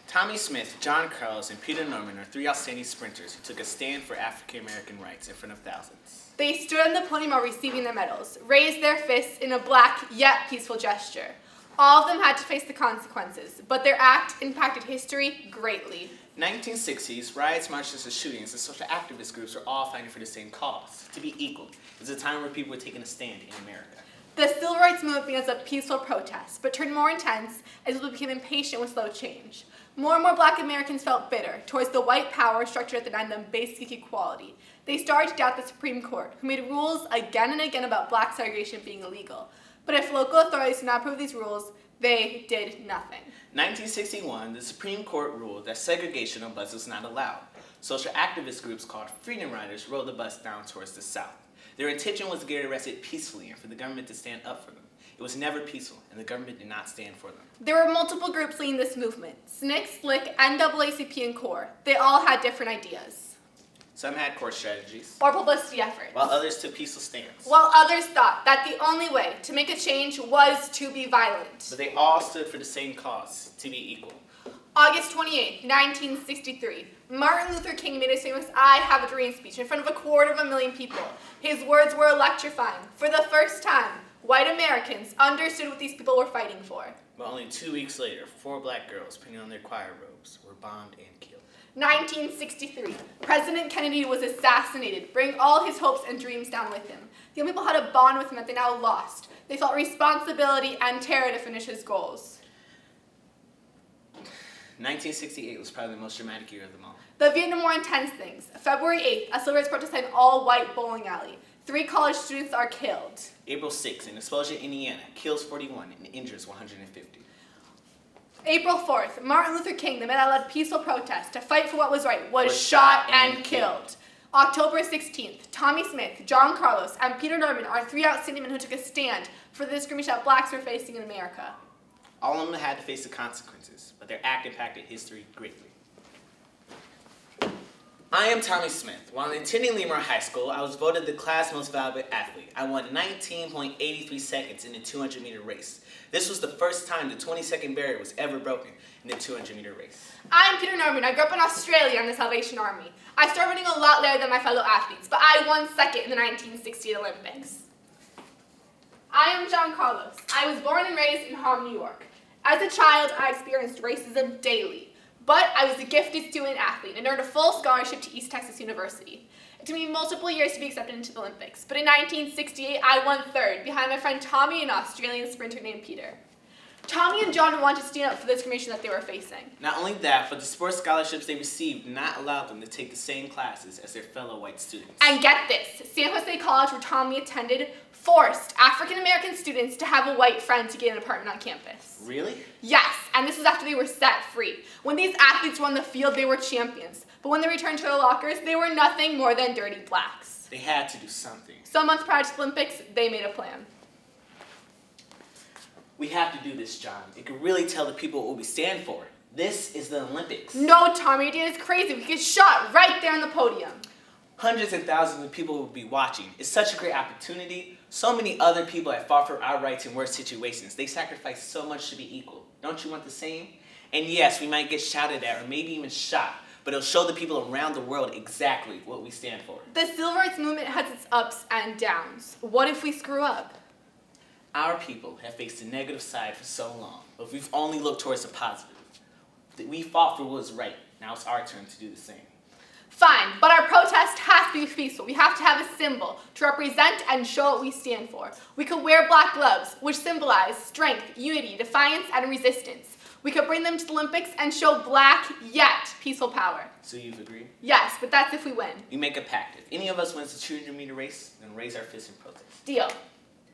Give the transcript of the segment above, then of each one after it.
Tommy Smith, John Carlos, and Peter Norman are three outstanding sprinters who took a stand for African American rights in front of thousands. They stood on the podium while receiving their medals, raised their fists in a black yet peaceful gesture. All of them had to face the consequences, but their act impacted history greatly. 1960s, riots, marches, and shootings, and social activist groups were all fighting for the same cause, to be equal. It was a time where people were taking a stand in America. The Civil Rights Movement began as a peaceful protest, but turned more intense as people became impatient with slow change. More and more black Americans felt bitter towards the white power structure that denied them basic equality. They started to doubt the Supreme Court, who made rules again and again about black segregation being illegal. But if local authorities did not approve these rules, they did nothing. 1961, the Supreme Court ruled that segregation on buses was not allowed. Social activist groups called Freedom Riders rode the bus down towards the South. Their intention was to get arrested peacefully and for the government to stand up for them. It was never peaceful, and the government did not stand for them. There were multiple groups leading this movement: SNCC, SLIC, NAACP, and CORE. They all had different ideas. Some had core strategies, or publicity efforts, while others took peaceful stands. While others thought that the only way to make a change was to be violent. But they all stood for the same cause, to be equal. August 28, 1963. Martin Luther King made his famous I Have a Dream speech in front of 250,000 people. His words were electrifying. For the first time, white Americans understood what these people were fighting for. But only 2 weeks later, 4 black girls putting on their choir robes were bombed and killed. 1963. President Kennedy was assassinated, bringing all his hopes and dreams down with him. The young people had a bond with him that they now lost. They felt responsibility and terror to finish his goals. 1968 was probably the most dramatic year of them all. The Vietnam War intense things. February 8th, a civil rights protest at an all-white bowling alley. 3 college students are killed. April 6th, an explosion in Indiana kills 41 and injures 150. April 4th, Martin Luther King, the man that led peaceful protest to fight for what was right, was shot and killed. October 16th, Tommy Smith, John Carlos, and Peter Norman are 3 outstanding men who took a stand for the discrimination that blacks were facing in America. All of them had to face the consequences, but their act impacted history greatly. I am Tommy Smith. While attending Lemoore High School, I was voted the class most valuable athlete. I won 19.83 seconds in the 200-meter race. This was the first time the 20-second barrier was ever broken in the 200-meter race. I'm Peter Norman. I grew up in Australia in the Salvation Army. I started running a lot later than my fellow athletes, but I won second in the 1968 Olympics. I am John Carlos. I was born and raised in Harlem, New York. As a child, I experienced racism daily, but I was a gifted student-athlete and earned a full scholarship to East Texas University. It took me multiple years to be accepted into the Olympics, but in 1968, I won 3rd, behind my friend Tommy and an Australian sprinter named Peter. Tommy and John wanted to stand up for the discrimination that they were facing. Not only that, but the sports scholarships they received did not allow them to take the same classes as their fellow white students. And get this, San Jose College, where Tommy attended, forced African-American students to have a white friend to get an apartment on campus. Really? Yes, and this was after they were set free. When these athletes were on the field, they were champions. But when they returned to their lockers, they were nothing more than dirty blacks. They had to do something. Some months prior to the Olympics, they made a plan. We have to do this, John. It could really tell the people what we stand for. This is the Olympics. No, Tommy, your dad is crazy. We get shot right there on the podium. Hundreds and thousands of people will be watching. It's such a great opportunity. So many other people have fought for our rights in worse situations. They sacrificed so much to be equal. Don't you want the same? And yes, we might get shouted at or maybe even shot, but it'll show the people around the world exactly what we stand for. The civil rights movement has its ups and downs. What if we screw up? Our people have faced the negative side for so long, but we've only looked towards the positive. We fought for what was right. Now it's our turn to do the same. Fine, but our protest has to be peaceful. We have to have a symbol to represent and show what we stand for. We could wear black gloves, which symbolize strength, unity, defiance, and resistance. We could bring them to the Olympics and show black, yet peaceful power. So you've agreed? Yes, but that's if we win. We make a pact. If any of us wins the 200-meter race, then raise our fists in protest. Deal.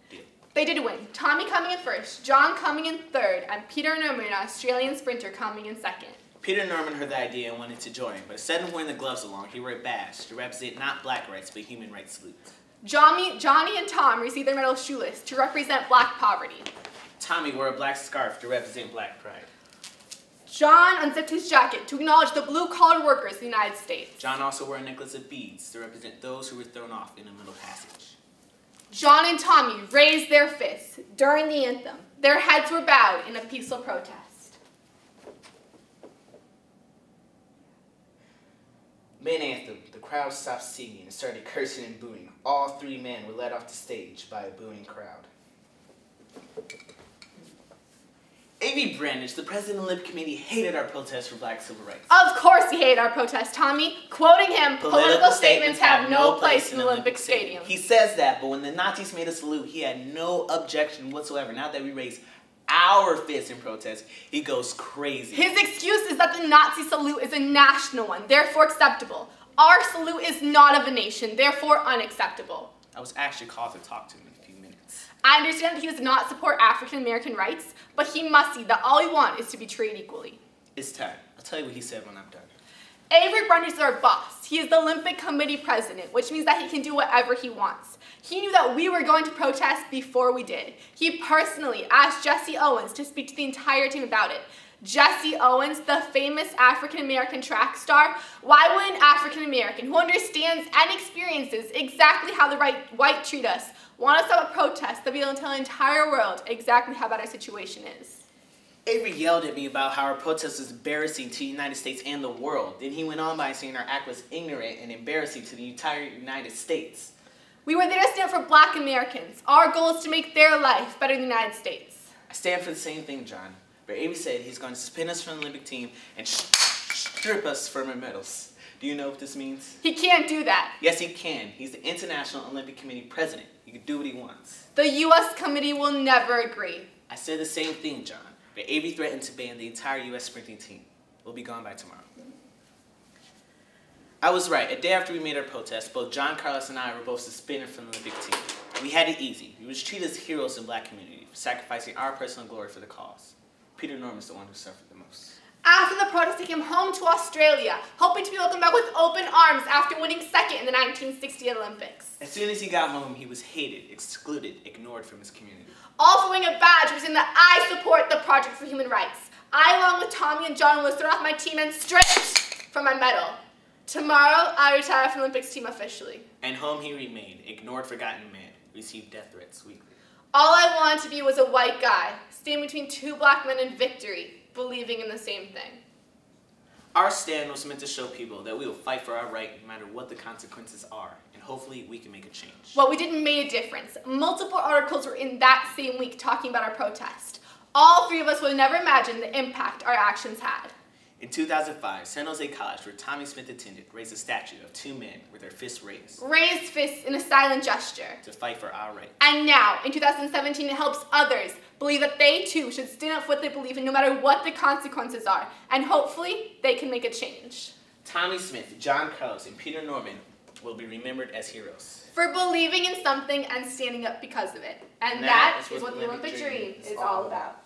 Deal. They did win. Tommy coming in 1st, John coming in 3rd, and Peter Norman, an Australian sprinter, coming in 2nd. Peter Norman heard the idea and wanted to join, but instead of wearing the gloves along, he wore a badge to represent not black rights, but human rights salutes. Johnny and Tom received their medal shoeless to represent black poverty. Tommy wore a black scarf to represent black pride. John unzipped his jacket to acknowledge the blue-collar workers in the United States. John also wore a necklace of beads to represent those who were thrown off in the Middle Passage. John and Tommy raised their fists during the anthem. Their heads were bowed in a peaceful protest. Main anthem. The crowd stopped singing and started cursing and booing. All three men were led off the stage by a booing crowd. A.V. Brandage, the president of the Olympic Committee, hated our protest for black civil rights. Of course he hated our protest, Tommy. Quoting him, political statements have no place in the Olympic Stadium. He says that, but when the Nazis made a salute, he had no objection whatsoever. Now that we raise our fists in protest, he goes crazy. His excuse is that the Nazi salute is a national one, therefore acceptable. Our salute is not of a nation, therefore unacceptable. I was actually called to talk to him in a few minutes. I understand that he does not support African American rights, but he must see that all we want is to be treated equally. It's time. I'll tell you what he said when I'm done. Avery Brundage is our boss. He is the Olympic Committee president, which means that he can do whatever he wants. He knew that we were going to protest before we did. He personally asked Jesse Owens to speak to the entire team about it. Jesse Owens, the famous African-American track star, why would an African-American who understands and experiences exactly how the white treat us want us to have a protest that will tell the entire world exactly how bad our situation is? Avery yelled at me about how our protest is embarrassing to the United States and the world. Then he went on by saying our act was ignorant and embarrassing to the entire United States. We were there to stand for black Americans. Our goal is to make their life better in the United States. I stand for the same thing, John. But Avery said he's going to suspend us from the Olympic team and strip us from our medals. Do you know what this means? He can't do that. Yes, he can. He's the International Olympic Committee president. He can do what he wants. The U.S. committee will never agree. I said the same thing, John. But Avery threatened to ban the entire U.S. sprinting team. We'll be gone by tomorrow. I was right. A day after we made our protest, both John Carlos and I were both suspended from the Olympic team. We had it easy. We were treated as heroes in the black community for sacrificing our personal glory for the cause. Peter Norman's the one who suffered the most. After the protest, he came home to Australia, hoping to be welcomed back with open arms after winning second in the 1960 Olympics. As soon as he got home, he was hated, excluded, ignored from his community. All for wearing a badge which in that I support the Project for Human Rights. I, along with Tommy and John, was thrown off my team and stripped from my medal. Tomorrow, I retire from the Olympics team officially. And home he remained, ignored, forgotten man, received death threats weekly. All I wanted to be was a white guy, standing between two black men in victory, believing in the same thing. Our stand was meant to show people that we will fight for our right no matter what the consequences are, and hopefully we can make a change. Well, we didn't make a difference. Multiple articles were in that same week talking about our protest. All three of us would never imagine the impact our actions had. In 2005, San Jose College, where Tommy Smith attended, raised a statue of two men with their fists raised. Raised fists in a silent gesture. To fight for our right. And now, in 2017, it helps others believe that they too should stand up for what they believe in no matter what the consequences are. And hopefully, they can make a change. Tommy Smith, John Carlos, and Peter Norman will be remembered as heroes. For believing in something and standing up because of it. And that is what the Olympic dream is all about.